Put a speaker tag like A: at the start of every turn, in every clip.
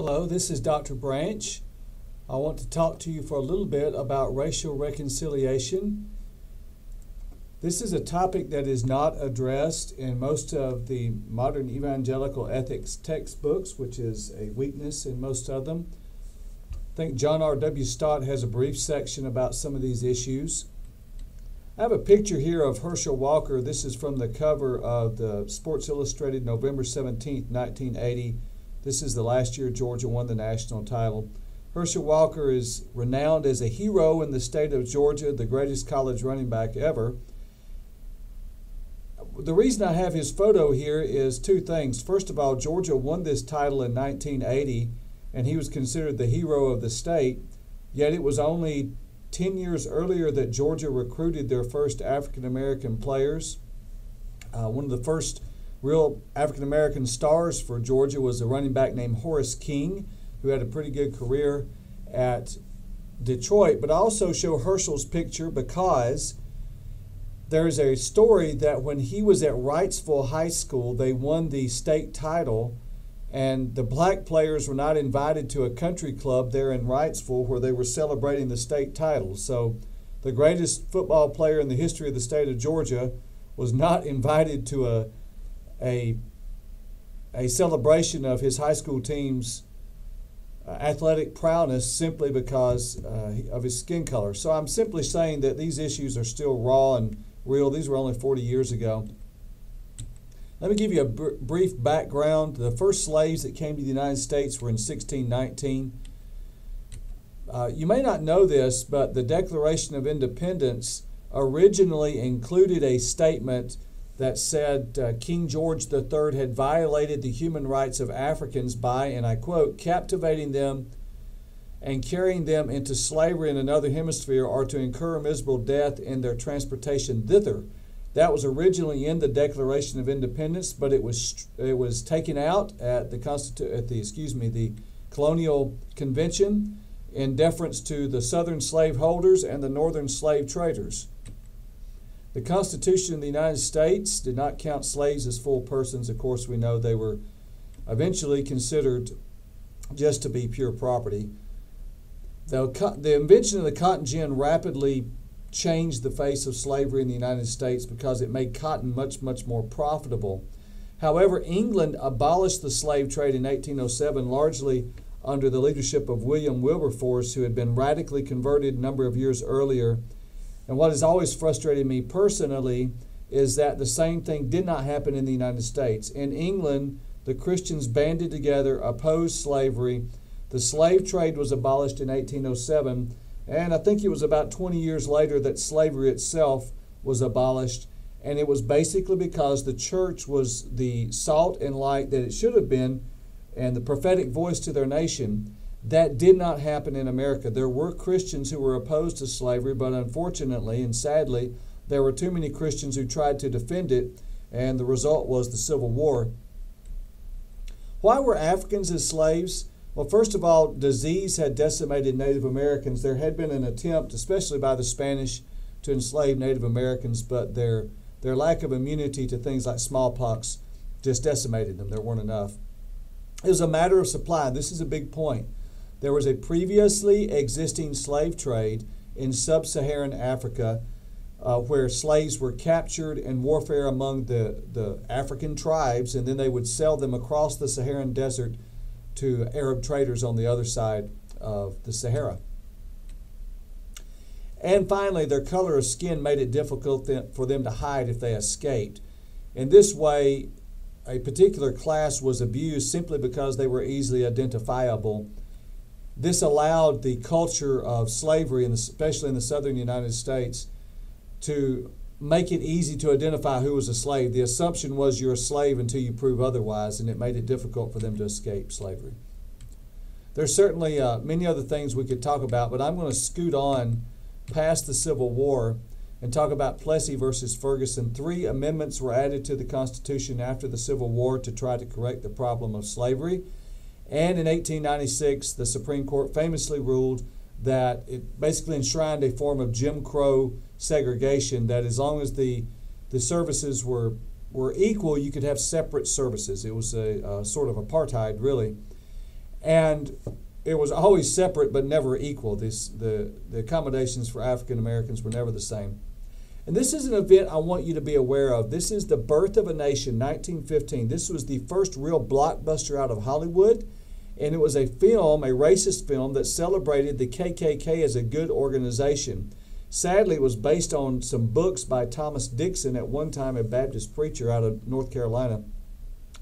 A: Hello, this is Dr. Branch. I want to talk to you for a little bit about racial reconciliation. This is a topic that is not addressed in most of the modern evangelical ethics textbooks, which is a weakness in most of them. I think John R.W. Stott has a brief section about some of these issues. I have a picture here of Herschel Walker. This is from the cover of the Sports Illustrated, November 17th, 1980. This is the last year Georgia won the national title. Herschel Walker is renowned as a hero in the state of Georgia, the greatest college running back ever. The reason I have his photo here is two things. First of all, Georgia won this title in 1980, and he was considered the hero of the state, yet it was only 10 years earlier that Georgia recruited their first African-American players. One of the first real African-American stars for Georgia was a running back named Horace King, who had a pretty good career at Detroit. But I also show Herschel's picture because there is a story that when he was at Wrightsville High School, they won the state title, and the black players were not invited to a country club there in Wrightsville where they were celebrating the state title. So the greatest football player in the history of the state of Georgia was not invited to a celebration of his high school team's athletic prowess simply because of his skin color. So I'm simply saying that these issues are still raw and real. These were only 40 years ago. Let me give you a brief background. The first slaves that came to the United States were in 1619. You may not know this, but the Declaration of Independence originally included a statement that said King George III had violated the human rights of Africans by, and I quote, captivating them and carrying them into slavery in another hemisphere, or to incur miserable death in their transportation thither. That was originally in the Declaration of Independence, but it was taken out at the Colonial Convention in deference to the Southern slaveholders and the Northern slave traders. The Constitution of the United States did not count slaves as full persons. Of course, we know they were eventually considered just to be pure property. The invention of the cotton gin rapidly changed the face of slavery in the United States because it made cotton much, much more profitable. However, England abolished the slave trade in 1807, largely under the leadership of William Wilberforce, who had been radically converted a number of years earlier. And what has always frustrated me personally is that the same thing did not happen in the United States. In England, the Christians banded together, opposed slavery. The slave trade was abolished in 1807, and I think it was about 20 years later that slavery itself was abolished. And it was basically because the church was the salt and light that it should have been and the prophetic voice to their nation. That did not happen in America. There were Christians who were opposed to slavery, but unfortunately and sadly, there were too many Christians who tried to defend it, and the result was the Civil War. Why were Africans as slaves? Well, first of all, disease had decimated Native Americans. There had been an attempt, especially by the Spanish, to enslave Native Americans, but their lack of immunity to things like smallpox just decimated them. There weren't enough. It was a matter of supply. This is a big point. There was a previously existing slave trade in sub-Saharan Africa where slaves were captured in warfare among the African tribes, and then they would sell them across the Saharan desert to Arab traders on the other side of the Sahara. And finally, their color of skin made it difficult for them to hide if they escaped. In this way, a particular class was abused simply because they were easily identifiable. This allowed the culture of slavery, especially in the southern United States, to make it easy to identify who was a slave. The assumption was you're a slave until you prove otherwise, and it made it difficult for them to escape slavery. There's certainly many other things we could talk about, but I'm going to scoot on past the Civil War and talk about Plessy versus Ferguson. 3 amendments were added to the Constitution after the Civil War to try to correct the problem of slavery. And in 1896, the Supreme Court famously ruled that it basically enshrined a form of Jim Crow segregation, that as long as the services were equal, you could have separate services. It was a sort of apartheid, really. And it was always separate but never equal. The accommodations for African Americans were never the same. And this is an event I want you to be aware of. This is The Birth of a Nation, 1915. This was the first real blockbuster out of Hollywood. And it was a film, a racist film, that celebrated the KKK as a good organization. Sadly, it was based on some books by Thomas Dixon, at one time a Baptist preacher out of North Carolina.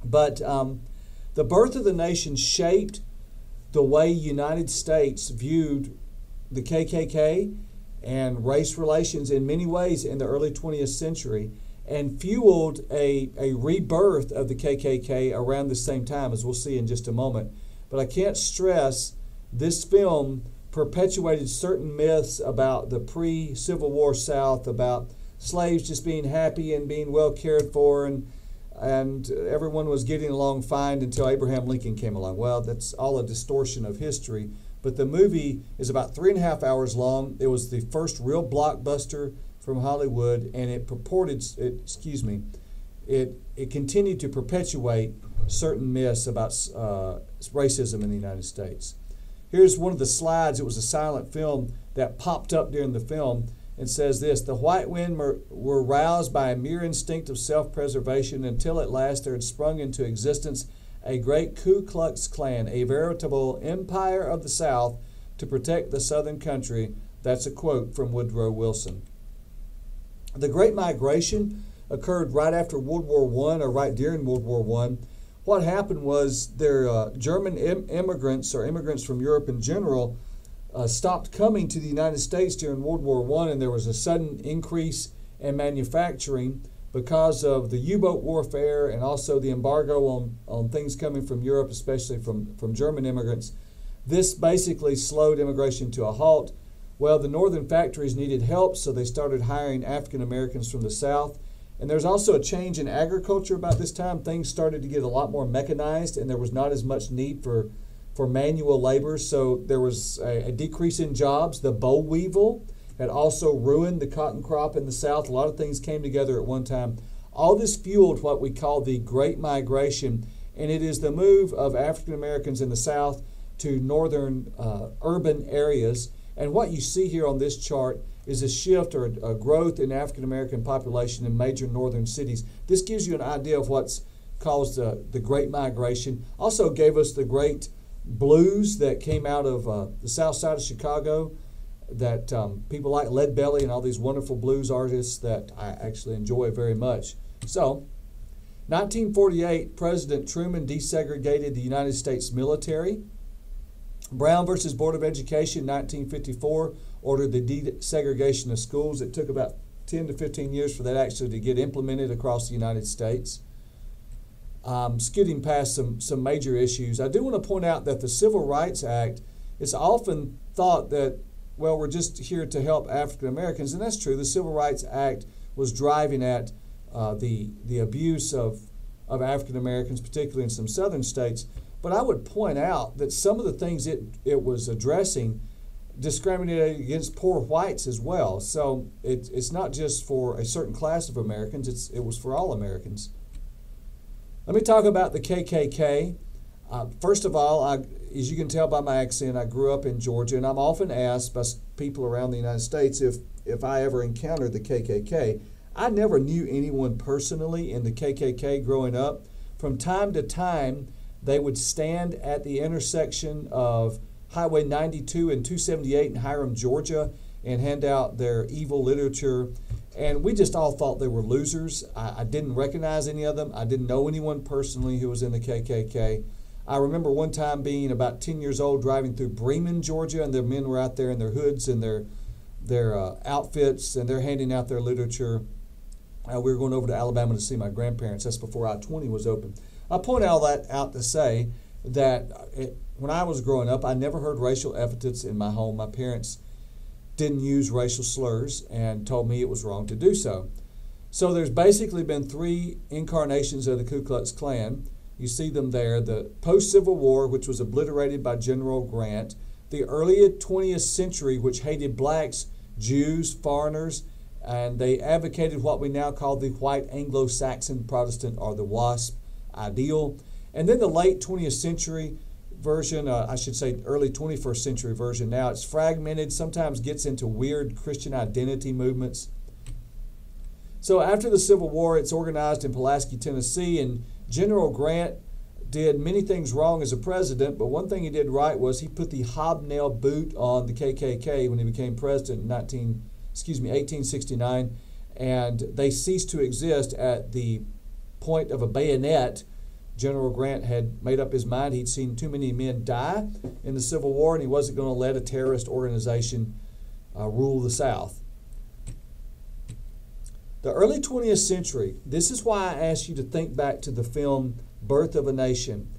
A: But The Birth of the Nation shaped the way United States viewed the KKK and race relations in many ways in the early 20th century, and fueled a rebirth of the KKK around the same time, as we'll see in just a moment. But I can't stress, this film perpetuated certain myths about the pre-Civil War South, about slaves just being happy and being well cared for, and everyone was getting along fine until Abraham Lincoln came along. Well, that's all a distortion of history. But the movie is about 3.5 hours long. It was the first real blockbuster from Hollywood, and it continued to perpetuate certain myths about racism in the United States. Here's one of the slides. It was a silent film that popped up during the film and says this: the white men were roused by a mere instinct of self-preservation until at last there had sprung into existence a great Ku Klux Klan, a veritable empire of the South to protect the Southern country. That's a quote from Woodrow Wilson. The Great Migration occurred right after World War I, or right during World War I. What happened was German immigrants, or immigrants from Europe in general, stopped coming to the United States during World War I, and there was a sudden increase in manufacturing because of the U-boat warfare and also the embargo on things coming from Europe, especially from German immigrants. This basically slowed immigration to a halt. Well, the northern factories needed help, so they started hiring African Americans from the South. And there's also a change in agriculture about this time. Things started to get a lot more mechanized, and there was not as much need for manual labor, so there was a decrease in jobs. The boll weevil had also ruined the cotton crop in the South. A lot of things came together at one time. All this fueled what we call the Great Migration, and it is the move of African Americans in the South to northern urban areas. And what you see here on this chart is a shift or a growth in African American population in major northern cities. This gives you an idea of what's caused the Great Migration. Also gave us the great blues that came out of the south side of Chicago, that people like Lead Belly and all these wonderful blues artists that I actually enjoy very much. So, 1948, President Truman desegregated the United States military. Brown versus Board of Education, 1954, ordered the desegregation of schools. It took about 10 to 15 years for that actually to get implemented across the United States. Skidding past some major issues, I do want to point out that the Civil Rights Act, it's often thought that, well, we're just here to help African Americans, and that's true. The Civil Rights Act was driving at the abuse of African Americans, particularly in some southern states. But I would point out that some of the things it was addressing discriminated against poor whites as well. So it's not just for a certain class of Americans, it was for all Americans. Let me talk about the KKK. First of all, as you can tell by my accent, I grew up in Georgia, and I'm often asked by people around the United States if I ever encountered the KKK. I never knew anyone personally in the KKK growing up. From time to time, they would stand at the intersection of Highway 92 and 278 in Hiram, Georgia, and hand out their evil literature. And we just all thought they were losers. I didn't recognize any of them. I didn't know anyone personally who was in the KKK. I remember one time being about 10 years old, driving through Bremen, Georgia, and the men were out there in their hoods and their outfits, and they're handing out their literature. We were going over to Alabama to see my grandparents. That's before I-20 was open. I point all that out to say that when I was growing up, I never heard racial epithets in my home. My parents didn't use racial slurs and told me it was wrong to do so. So there's basically been three incarnations of the Ku Klux Klan. You see them there. The post-Civil War, which was obliterated by General Grant. The early 20th century, which hated blacks, Jews, foreigners, and they advocated what we now call the white Anglo-Saxon Protestant, or the WASP ideal. And then the late 20th century, version, I should say early 21st century version now. It's fragmented, sometimes gets into weird Christian identity movements. So after the Civil War, it's organized in Pulaski, Tennessee, and General Grant did many things wrong as a president, but one thing he did right was he put the hobnail boot on the KKK when he became president in 1869, and they ceased to exist at the point of a bayonet. General Grant had made up his mind. He'd seen too many men die in the Civil War, and he wasn't going to let a terrorist organization rule the South. The early 20th century, this is why I asked you to think back to the film Birth of a Nation.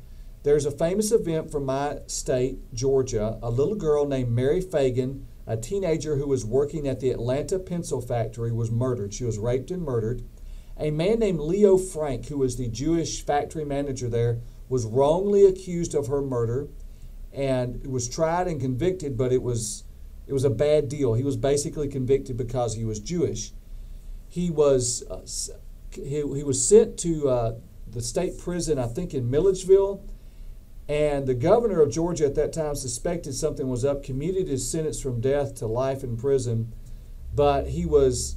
A: There's a famous event from my state, Georgia. A little girl named Mary Fagan, a teenager who was working at the Atlanta pencil factory, was murdered. She was raped and murdered. A man named Leo Frank, who was the Jewish factory manager there, was wrongly accused of her murder and was tried and convicted, but it was a bad deal. He was basically convicted because he was Jewish. He was sent to the state prison, I think in Milledgeville, and the governor of Georgia at that time suspected something was up, commuted his sentence from death to life in prison, but he was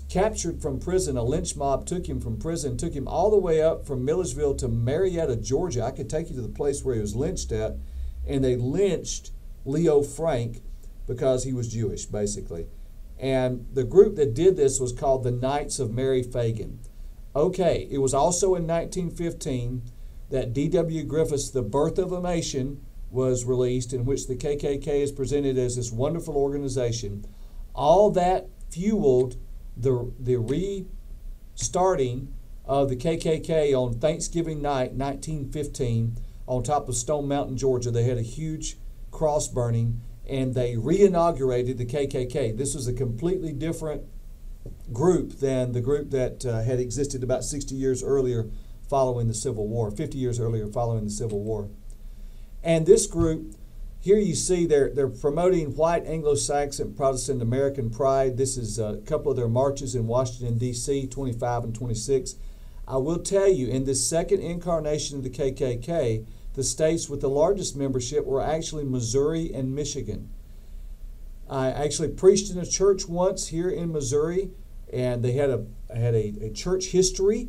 A: captured from prison. A lynch mob took him from prison, took him all the way up from Milledgeville to Marietta, Georgia. I could take you to the place where he was lynched at, and they lynched Leo Frank because he was Jewish, basically. And the group that did this was called the Knights of Mary Fagan. Okay, it was also in 1915 that D.W. Griffith's The Birth of a Nation was released, in which the KKK is presented as this wonderful organization. All that fueled the restarting of the KKK on Thanksgiving night, 1915, on top of Stone Mountain, Georgia. They had a huge cross burning, and they re-inaugurated the KKK. This was a completely different group than the group that had existed about 60 years earlier following the Civil War, 50 years earlier following the Civil War. And this group, here you see they're promoting white Anglo-Saxon Protestant American pride. This is a couple of their marches in Washington, D.C., 25 and 26. I will tell you, in this second incarnation of the KKK, the states with the largest membership were actually Missouri and Michigan. I actually preached in a church once here in Missouri, and they had a church history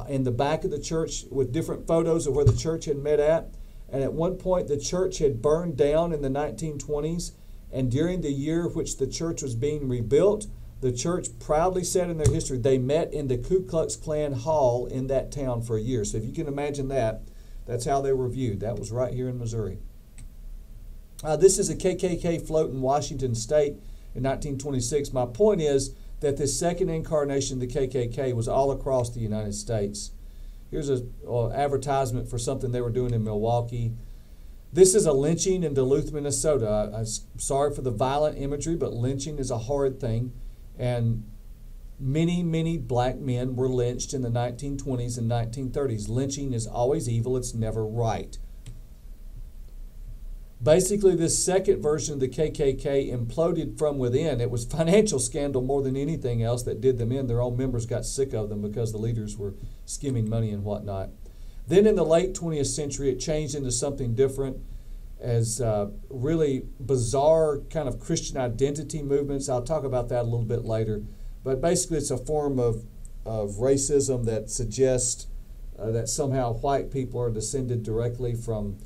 A: in the back of the church with different photos of where the church had met at. And at one point, the church had burned down in the 1920s, and during the year which the church was being rebuilt, the church proudly said in their history they met in the Ku Klux Klan Hall in that town for a year. So if you can imagine that, that's how they were viewed. That was right here in Missouri. This is a KKK float in Washington State in 1926. My point is that this second incarnation of the KKK was all across the United States. Here's an advertisement for something they were doing in Milwaukee. This is a lynching in Duluth, Minnesota. I'm sorry for the violent imagery, but lynching is a horrid thing. And many, many black men were lynched in the 1920s and 1930s. Lynching is always evil. It's never right. Basically, this second version of the KKK imploded from within. It was financial scandal more than anything else that did them in. Their own members got sick of them because the leaders were skimming money and whatnot. Then in the late 20th century, it changed into something different as really bizarre kind of Christian identity movements. I'll talk about that a little bit later. But basically, it's a form of racism that suggests that somehow white people are descended directly from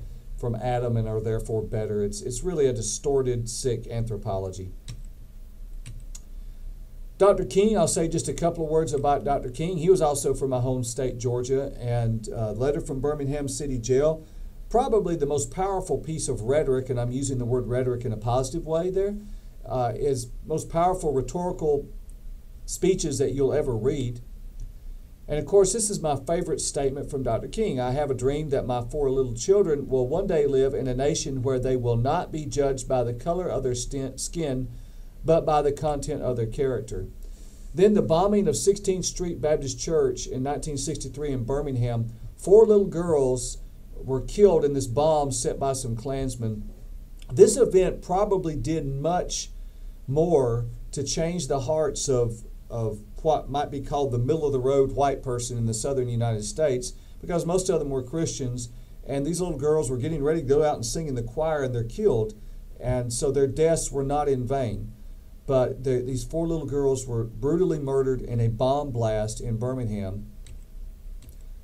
A: Adam and are therefore better. It's really a distorted, sick anthropology. Dr. King, I'll say just a couple of words about Dr. King. He was also from my home state, Georgia, and a letter from Birmingham City Jail. Probably the most powerful piece of rhetoric, and I'm using the word rhetoric in a positive way there, is most powerful rhetorical speeches that you'll ever read. And of course, this is my favorite statement from Dr. King. I have a dream that my 4 little children will one day live in a nation where they will not be judged by the color of their skin, but by the content of their character. Then the bombing of 16th Street Baptist Church in 1963 in Birmingham, 4 little girls were killed in this bomb set by some Klansmen. This event probably did much more to change the hearts of what might be called the middle-of-the-road white person in the southern United States, because most of them were Christians, and these little girls were getting ready to go out and sing in the choir, and they're killed. And so their deaths were not in vain. But these 4 little girls were brutally murdered in a bomb blast in Birmingham.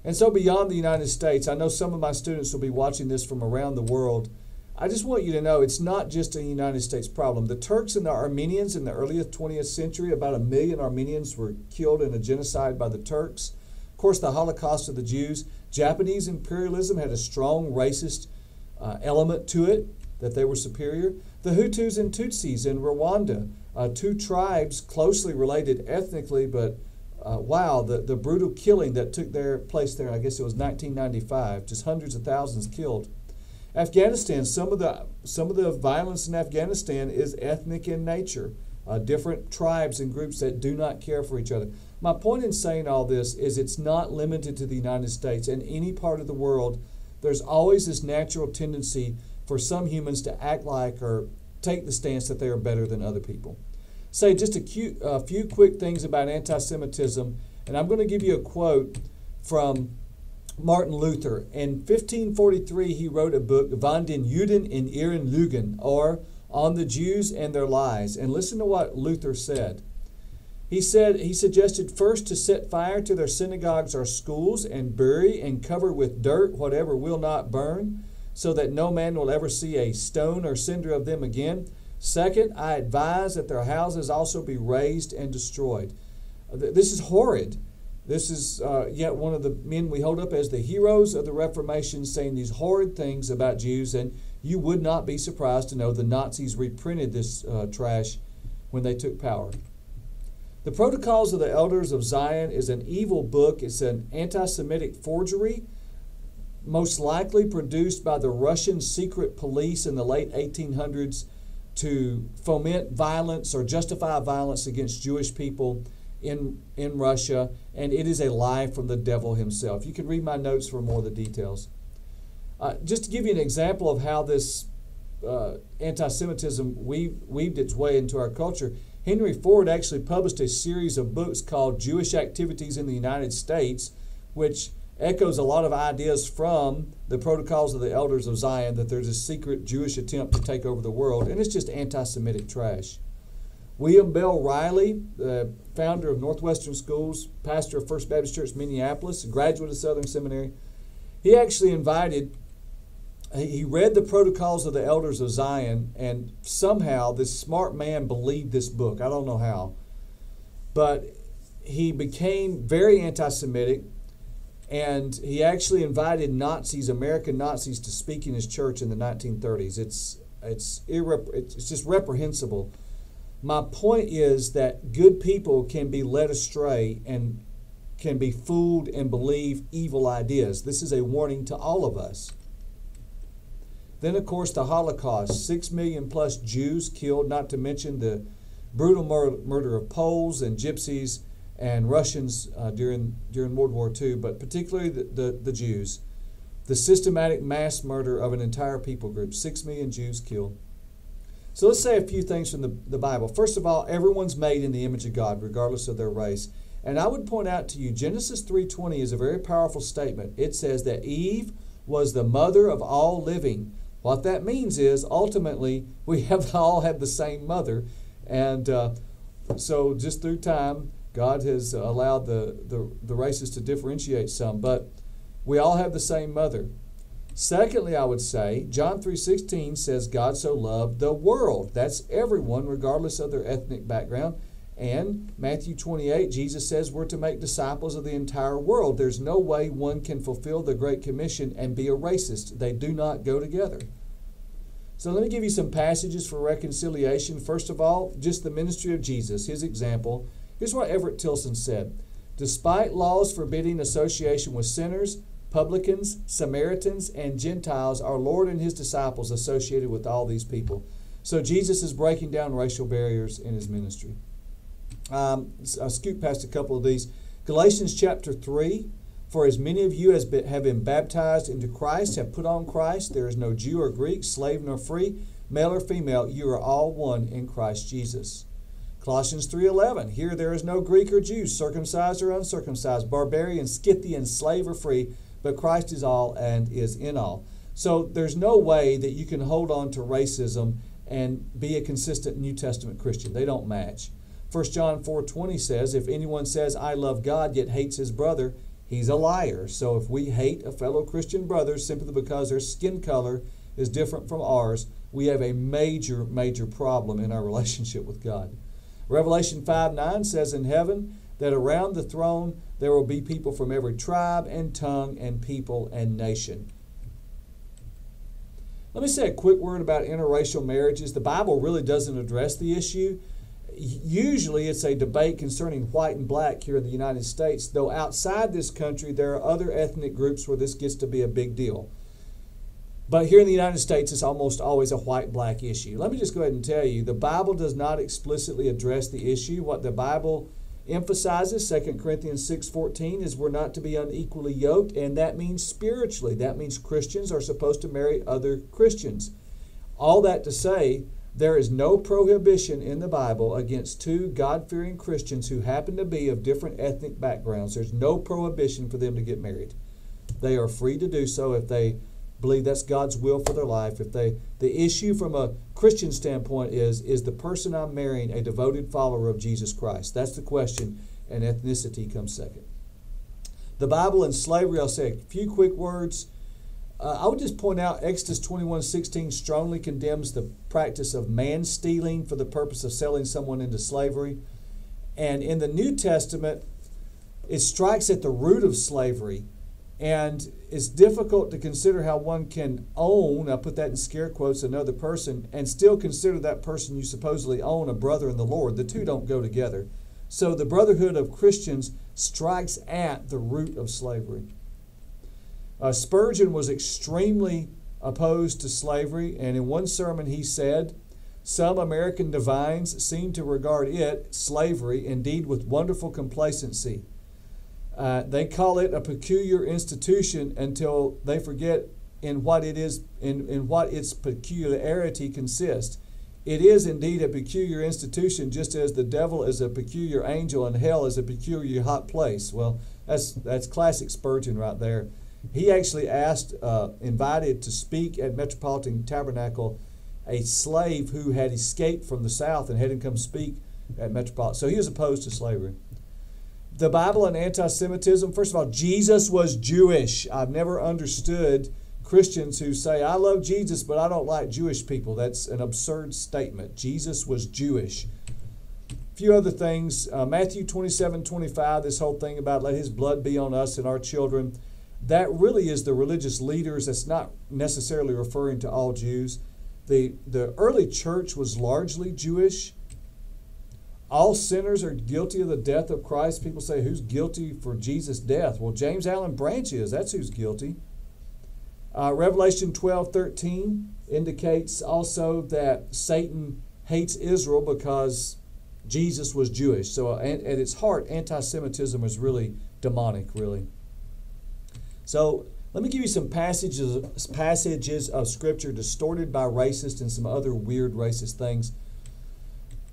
A: And so beyond the United States, I know some of my students will be watching this from around the world. I just want you to know it's not just a United States problem. The Turks and the Armenians in the early 20th century, about 1 million Armenians were killed in a genocide by the Turks. Of course, the Holocaust of the Jews. Japanese imperialism had a strong racist element to it, that they were superior. The Hutus and Tutsis in Rwanda, 2 tribes closely related ethnically, but wow, the brutal killing that took their place there, I guess it was 1995, just hundreds of thousands killed. Afghanistan, some of the violence in Afghanistan is ethnic in nature, different tribes and groups that do not care for each other. My point in saying all this is it's not limited to the United States. In any part of the world, there's always this natural tendency for some humans to act like or take the stance that they are better than other people. Say just a few quick things about anti-Semitism, and I'm going to give you a quote from Martin Luther. In 1543, he wrote a book, Von den Juden in ihren Lügen, or On the Jews and Their Lies. And listen to what Luther said. He suggested first to set fire to their synagogues or schools and bury and cover with dirt whatever will not burn, so that no man will ever see a stone or cinder of them again. Second, I advise that their houses also be razed and destroyed. This is horrid. This is yet one of the men we hold up as the heroes of the Reformation saying these horrid things about Jews, and you would not be surprised to know the Nazis reprinted this trash when they took power. The Protocols of the Elders of Zion is an evil book. It's an anti-Semitic forgery, most likely produced by the Russian secret police in the late 1800s to foment violence or justify violence against Jewish people in Russia, and it is a lie from the devil himself. You can read my notes for more of the details. Just to give you an example of how this anti-Semitism weaved its way into our culture, Henry Ford actually published a series of books called Jewish Activities in the United States, which echoes a lot of ideas from the Protocols of the Elders of Zion, that there's a secret Jewish attempt to take over the world, and it's just anti-Semitic trash. William Bell Riley, the founder of Northwestern Schools, pastor of First Baptist Church, Minneapolis, graduate of Southern Seminary, he actually he read the Protocols of the Elders of Zion, and somehow this smart man believed this book. I don't know how. But he became very anti-Semitic, and he actually invited Nazis, American Nazis, to speak in his church in the 1930s. It's just reprehensible. My point is that good people can be led astray and can be fooled and believe evil ideas. This is a warning to all of us. Then, of course, the Holocaust. 6 million plus Jews killed, not to mention the brutal murder of Poles and Gypsies and Russians during World War II, but particularly the Jews. The systematic mass murder of an entire people group. 6 million Jews killed. So let's say a few things from the Bible. First of all, everyone's made in the image of God, regardless of their race. And I would point out to you, Genesis 3:20 is a very powerful statement. It says that Eve was the mother of all living. What that means is, ultimately, we all have the same mother. And so just through time, God has allowed the races to differentiate some. But we all have the same mother. Secondly, I would say, John 3:16 says God so loved the world. That's everyone, regardless of their ethnic background. And Matthew 28, Jesus says we're to make disciples of the entire world. There's no way one can fulfill the Great Commission and be a racist. They do not go together. So let me give you some passages for reconciliation. First of all, just the ministry of Jesus, his example. Here's what Everett Tilson said. Despite laws forbidding association with sinners, publicans, Samaritans, and Gentiles, our Lord and his disciples associated with all these people. So Jesus is breaking down racial barriers in his ministry. I'll scoot past a couple of these. Galatians chapter 3, for as many of you as have been baptized into Christ, have put on Christ, there is no Jew or Greek, slave nor free, male or female, you are all one in Christ Jesus. Colossians 3:11, here there is no Greek or Jew, circumcised or uncircumcised, barbarian, Scythian, slave or free, but Christ is all and is in all. So there's no way that you can hold on to racism and be a consistent New Testament Christian. They don't match. 1 John 4:20 says, if anyone says, I love God, yet hates his brother, he's a liar. So if we hate a fellow Christian brother simply because their skin color is different from ours, we have a major, major problem in our relationship with God. Revelation 5:9 says in heaven that around the throne there will be people from every tribe and tongue and people and nation. Let me say a quick word about interracial marriages. The Bible really doesn't address the issue. Usually it's a debate concerning white and black here in the United States, though outside this country there are other ethnic groups where this gets to be a big deal. But here in the United States it's almost always a white-black issue. Let me just go ahead and tell you, the Bible does not explicitly address the issue. What the Bible emphasizes, 2 Corinthians 6:14, is we're not to be unequally yoked, and that means spiritually. That means Christians are supposed to marry other Christians. All that to say, there is no prohibition in the Bible against two God-fearing Christians who happen to be of different ethnic backgrounds. There's no prohibition for them to get married. They are free to do so if they believe that's God's will for their life. The issue from a Christian standpoint is the person I'm marrying a devoted follower of Jesus Christ? That's the question, and ethnicity comes second. The Bible and slavery, I'll say a few quick words. I would just point out Exodus 21:16 strongly condemns the practice of man stealing for the purpose of selling someone into slavery. And in the New Testament, it strikes at the root of slavery. And it's difficult to consider how one can own, I put that in scare quotes, another person, and still consider that person you supposedly own a brother in the Lord. The two don't go together. So the brotherhood of Christians strikes at the root of slavery. Spurgeon was extremely opposed to slavery, and in one sermon he said, some American divines seem to regard it, slavery, indeed with wonderful complacency. They call it a peculiar institution until they forget in what it is, in what its peculiarity consists. It is indeed a peculiar institution, just as the devil is a peculiar angel and hell is a peculiar hot place. Well, that's classic Spurgeon right there. He actually invited to speak at Metropolitan Tabernacle a slave who had escaped from the South and had him come speak at Metropolitan. So he was opposed to slavery. The Bible and anti-Semitism. First of all, Jesus was Jewish. I've never understood Christians who say, I love Jesus, but I don't like Jewish people. That's an absurd statement. Jesus was Jewish. A few other things. Matthew 27:25, this whole thing about let his blood be on us and our children. That really is the religious leaders. That's not necessarily referring to all Jews. The early church was largely Jewish. All sinners are guilty of the death of Christ. People say, who's guilty for Jesus' death? Well, James Allen Branch is. That's who's guilty. Revelation 12:13 indicates also that Satan hates Israel because Jesus was Jewish. So at its heart, anti-Semitism is really demonic, really. So let me give you some passages of Scripture distorted by racist and some other weird racist things.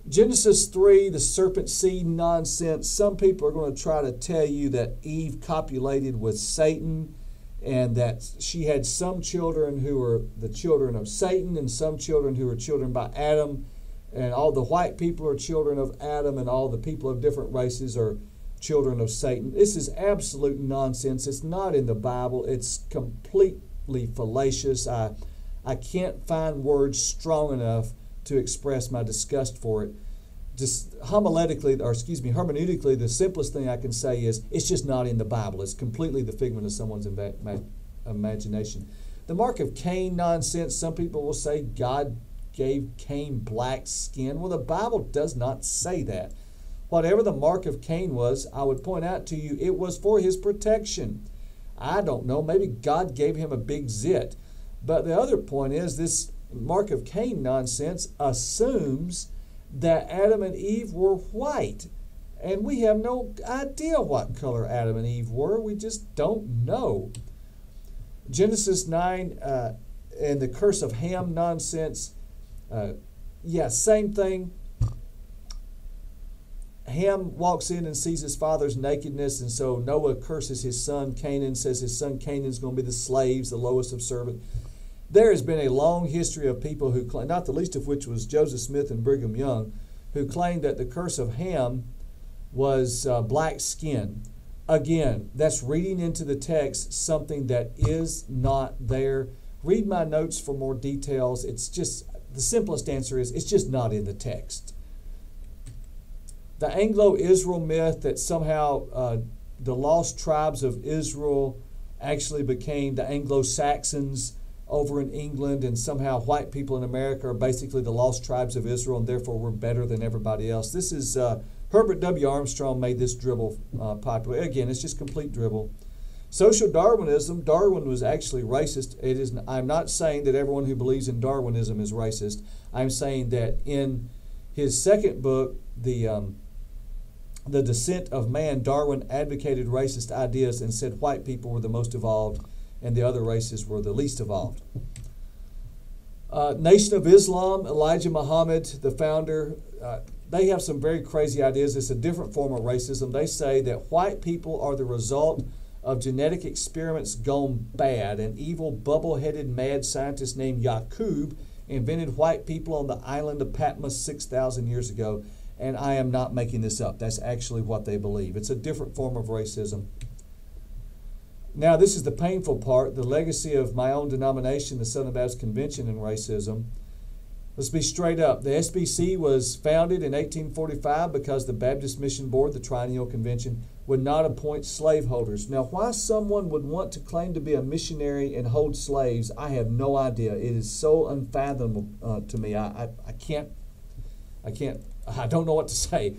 A: Genesis 3, the serpent seed nonsense. Some people are going to try to tell you that Eve copulated with Satan and that she had some children who were the children of Satan and some children who were children by Adam, and all the white people are children of Adam and all the people of different races are children of Satan. This is absolute nonsense. It's not in the Bible. It's completely fallacious. I can't find words strong enough to express my disgust for it. Just hermeneutically, the simplest thing I can say is it's just not in the Bible. It's completely the figment of someone's imagination. The mark of Cain nonsense. Some people will say God gave Cain black skin. Well, the Bible does not say that. Whatever the mark of Cain was, I would point out to you, it was for his protection. I don't know, maybe God gave him a big zit. But the other point is this mark of Cain nonsense assumes that Adam and Eve were white. And we have no idea what color Adam and Eve were. We just don't know. Genesis 9 and the curse of Ham nonsense. Same thing. Ham walks in and sees his father's nakedness, and so Noah curses his son Canaan, says his son Canaan is going to be the slaves, the lowest of servants. There has been a long history of people who claim, not the least of which was Joseph Smith and Brigham Young, who claimed that the curse of Ham was black skin. Again, that's reading into the text something that is not there. Read my notes for more details. It's just, the simplest answer is, it's just not in the text. The Anglo-Israel myth that somehow the lost tribes of Israel actually became the Anglo-Saxons over in England, and somehow white people in America are basically the lost tribes of Israel, and therefore we're better than everybody else. This is Herbert W. Armstrong made this dribble popular. Again, it's just complete dribble. Social Darwinism. Darwin was actually racist. It is. I'm not saying that everyone who believes in Darwinism is racist. I'm saying that in his second book, The Descent of Man, Darwin advocated racist ideas and said white people were the most evolved and the other races were the least evolved. Nation of Islam, Elijah Muhammad, the founder, they have some very crazy ideas. It's a different form of racism. They say that white people are the result of genetic experiments gone bad. An evil, bubble-headed, mad scientist named Yaqub invented white people on the island of Patmos 6,000 years ago. And I am not making this up. That's actually what they believe. It's a different form of racism. Now, this is the painful part, the legacy of my own denomination, the Southern Baptist Convention, and racism. Let's be straight up. The SBC was founded in 1845 because the Baptist Mission Board, the Triennial Convention, would not appoint slaveholders. Now, why someone would want to claim to be a missionary and hold slaves, I have no idea. It is so unfathomable to me. I don't know what to say.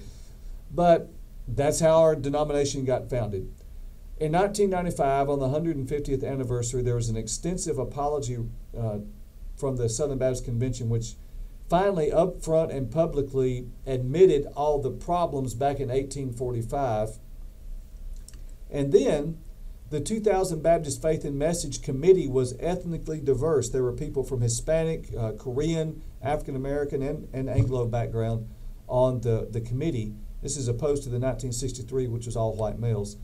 A: But that's how our denomination got founded. In 1995, on the 150th anniversary, there was an extensive apology from the Southern Baptist Convention, which finally up front and publicly admitted all the problems back in 1845. And then the 2000 Baptist Faith and Message Committee was ethnically diverse. There were people from Hispanic, Korean, African American, and Anglo background on the committee. This is opposed to the 1963, which was all white males.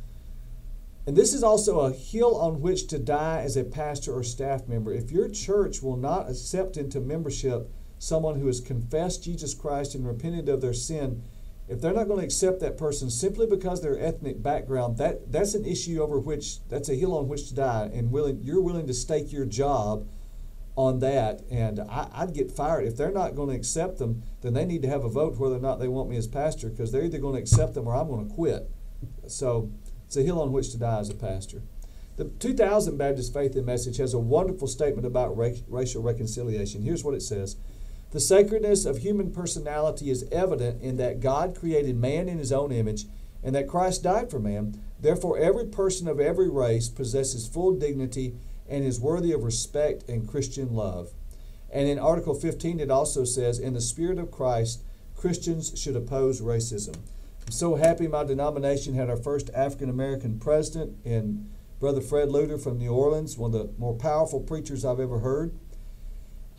A: And this is also a hill on which to die as a pastor or staff member. If your church will not accept into membership someone who has confessed Jesus Christ and repented of their sin, if they're not going to accept that person simply because of their ethnic background, that's an issue over which, that's a hill on which to die, and you're willing to stake your job on that. And I'd get fired. If they're not going to accept them, then they need to have a vote whether or not they want me as pastor, because they're either going to accept them or I'm going to quit. So it's a hill on which to die as a pastor. The 2000 Baptist Faith and Message has a wonderful statement about racial reconciliation. Here's what it says. The sacredness of human personality is evident in that God created man in his own image and that Christ died for man. Therefore, every person of every race possesses full dignity and is worthy of respect and Christian love. And in Article 15, it also says, in the spirit of Christ, Christians should oppose racism. I'm so happy my denomination had our first African-American president in Brother Fred Luter from New Orleans, one of the more powerful preachers I've ever heard.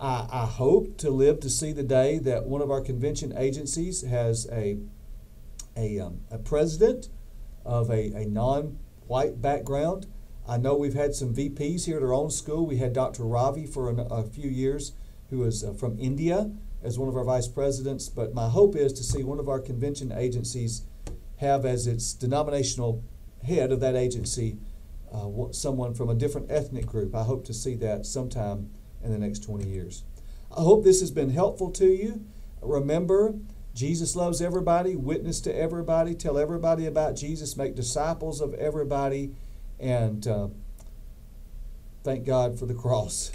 A: I hope to live to see the day that one of our convention agencies has a president of a non-white background. I know we've had some VPs here at our own school. We had Dr. Ravi for a few years, who is from India, as one of our vice presidents. But my hope is to see one of our convention agencies have as its denominational head of that agency someone from a different ethnic group. I hope to see that sometime in the next 20 years. I hope this has been helpful to you. Remember, Jesus loves everybody, witness to everybody, tell everybody about Jesus, make disciples of everybody, and thank God for the cross.